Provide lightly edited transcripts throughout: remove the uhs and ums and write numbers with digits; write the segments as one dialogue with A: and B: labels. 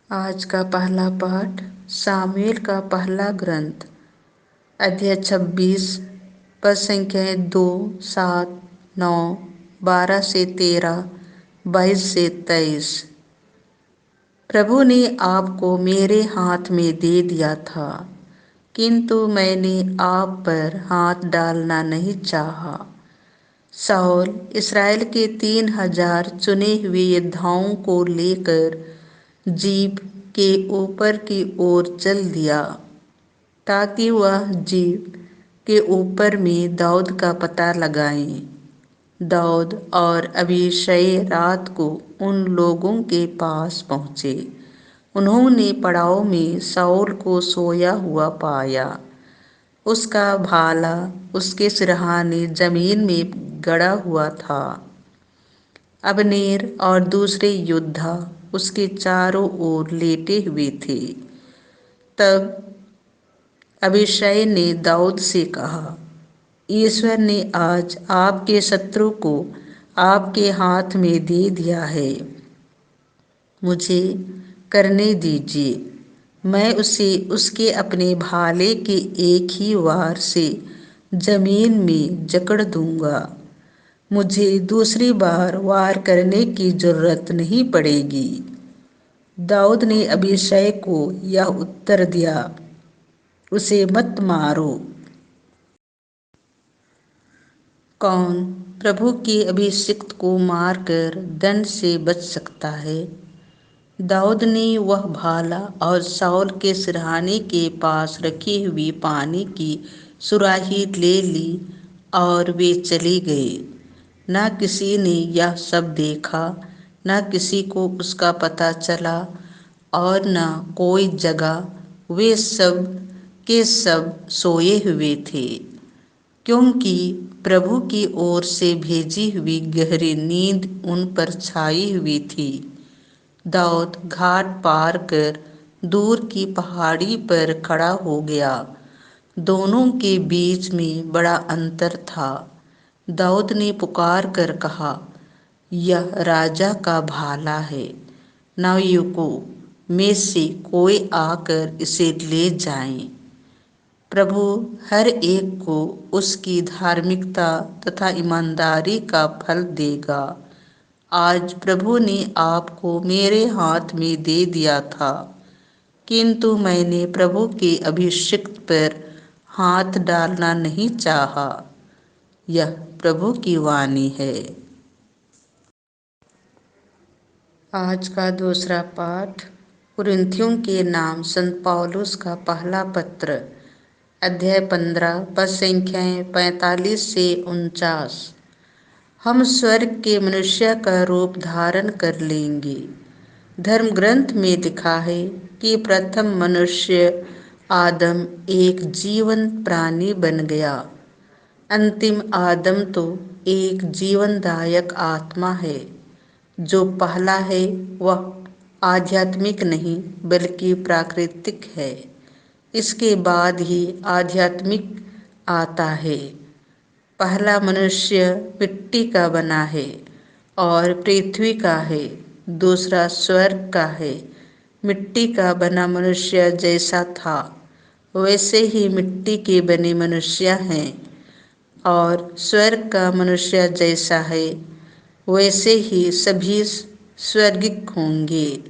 A: आज का पहला पाठ सामुएल का पहला ग्रंथ अध्याय 26 पद संख्याएं 2, 7, 9, 12 से 13, 22 से 23। प्रभु ने आपको मेरे हाथ में दे दिया था, किंतु मैंने आप पर हाथ डालना नहीं चाहा। शाऊल इस्राएल के 3,000 चुने हुए योद्धाओं को लेकर जीप के ऊपर की ओर चल दिया, ताकि वह जीप के ऊपर में दाऊद का पता लगाएं। दाऊद और अबीशै रात को उन लोगों के पास पहुँचे। उन्होंने पड़ाव में शाऊल को सोया हुआ पाया। उसका भाला उसके सिरहाने जमीन में गड़ा हुआ था। अबनेर और दूसरे योद्धा उसके चारों ओर लेटे हुए थे। तब अबीशै ने दाऊद से कहा, ईश्वर ने आज आपके शत्रु को आपके हाथ में दे दिया है। मुझे करने दीजिए, मैं उसे उसके अपने भाले के एक ही वार से जमीन में जकड़ दूंगा। मुझे दूसरी बार वार करने की जरूरत नहीं पड़ेगी। दाऊद ने अबीशै को यह उत्तर दिया, उसे मत मारो। कौन प्रभु के अभिषिक्त को मारकर दंड से बच सकता है? दाऊद ने वह भाला और शाऊल के सिरहाने के पास रखी हुई पानी की सुराही ले ली और वे चले गए। न किसी ने यह सब देखा, न किसी को उसका पता चला और न कोई जगह। वे सब के सब सोए हुए थे, क्योंकि प्रभु की ओर से भेजी हुई गहरी नींद उन पर छाई हुई थी। दाऊद घाट पार कर दूर की पहाड़ी पर खड़ा हो गया। दोनों के बीच में बड़ा अंतर था। दाऊद ने पुकार कर कहा, यह राजा का भाला है। नवयुवकों में से कोई आकर इसे ले जाए। प्रभु हर एक को उसकी धार्मिकता तथा ईमानदारी का फल देगा। आज प्रभु ने आपको मेरे हाथ में दे दिया था, किंतु मैंने प्रभु के अभिषिक्त पर हाथ डालना नहीं चाहा। यह प्रभु की वाणी है। आज का दूसरा पाठ कुरिन्थियों के नाम संत पौलुस का पहला पत्र अध्याय 15 पद संख्याएं 45 से 49। हम स्वर्ग के मनुष्य का रूप धारण कर लेंगे। धर्म ग्रंथ में लिखा है कि प्रथम मनुष्य आदम एक जीवंत प्राणी बन गया। अंतिम आदम तो एक जीवनदायक आत्मा है। जो पहला है वह आध्यात्मिक नहीं बल्कि प्राकृतिक है। इसके बाद ही आध्यात्मिक आता है। पहला मनुष्य मिट्टी का बना है और पृथ्वी का है, दूसरा स्वर्ग का है। मिट्टी का बना मनुष्य जैसा था वैसे ही मिट्टी के बने मनुष्य हैं, और स्वर्ग का मनुष्य जैसा है वैसे ही सभी स्वर्गिक होंगे।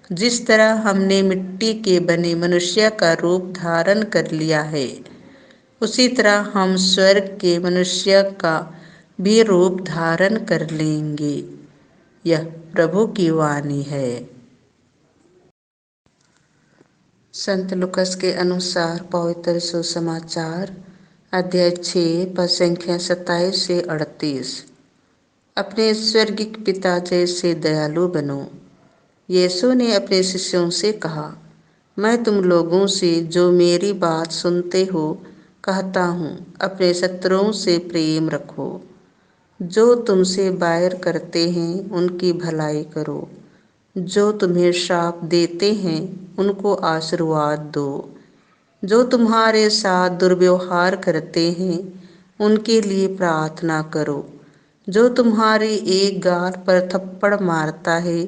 A: जिस तरह हमने मिट्टी के बने मनुष्य का रूप धारण कर लिया है, उसी तरह हम स्वर्ग के मनुष्य का भी रूप धारण कर लेंगे। यह प्रभु की वाणी है। संत लूकास के अनुसार पवित्र सुसमाचार अध्याय 6 पद संख्या 27 से 38। अपने स्वर्गिक पिता जैसे दयालु बनो। यीशु ने अपने शिष्यों से कहा, मैं तुम लोगों से जो मेरी बात सुनते हो कहता हूँ, अपने शत्रुओं से प्रेम रखो। जो तुमसे बैर करते हैं उनकी भलाई करो। जो तुम्हें श्राप देते हैं उनको आशीर्वाद दो। जो तुम्हारे साथ दुर्व्यवहार करते हैं उनके लिए प्रार्थना करो। जो तुम्हारे एक गाल पर थप्पड़ मारता है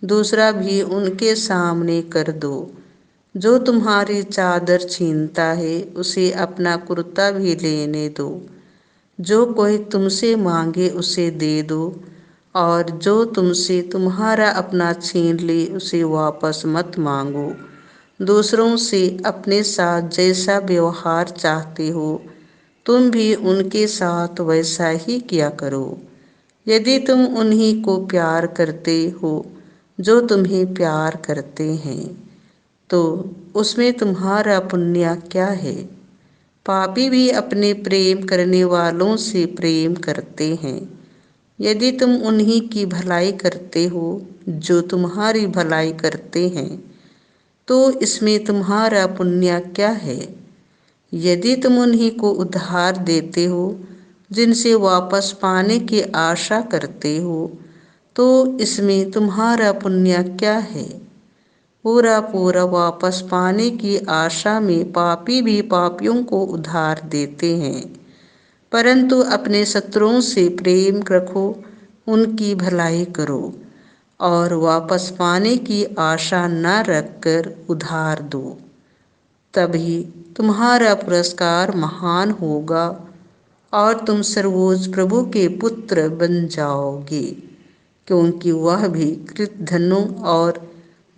A: दूसरा भी उनके सामने कर दो। जो तुम्हारी चादर छीनता है उसे अपना कुर्ता भी लेने दो। जो कोई तुमसे मांगे उसे दे दो, और जो तुमसे तुम्हारा अपना छीन ले उसे वापस मत मांगो। दूसरों से अपने साथ जैसा व्यवहार चाहते हो तुम भी उनके साथ वैसा ही किया करो। यदि तुम उन्हीं को प्यार करते हो जो तुम्हें प्यार करते हैं, तो उसमें तुम्हारा पुण्य क्या है। पापी भी अपने प्रेम करने वालों से प्रेम करते हैं। यदि तुम उन्हीं की भलाई करते हो जो तुम्हारी भलाई करते हैं, तो इसमें तुम्हारा पुण्य क्या है। यदि तुम उन्हीं को उधार देते हो जिनसे वापस पाने की आशा करते हो, तो इसमें तुम्हारा पुण्य क्या है। पूरा पूरा वापस पाने की आशा में पापी भी पापियों को उधार देते हैं। परंतु अपने शत्रुओं से प्रेम रखो, उनकी भलाई करो, और वापस पाने की आशा न रखकर उधार दो। तभी तुम्हारा पुरस्कार महान होगा और तुम सर्वोच्च प्रभु के पुत्र बन जाओगे, क्योंकि वह भी कृतघ्नों और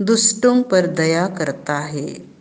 A: दुष्टों पर दया करता है।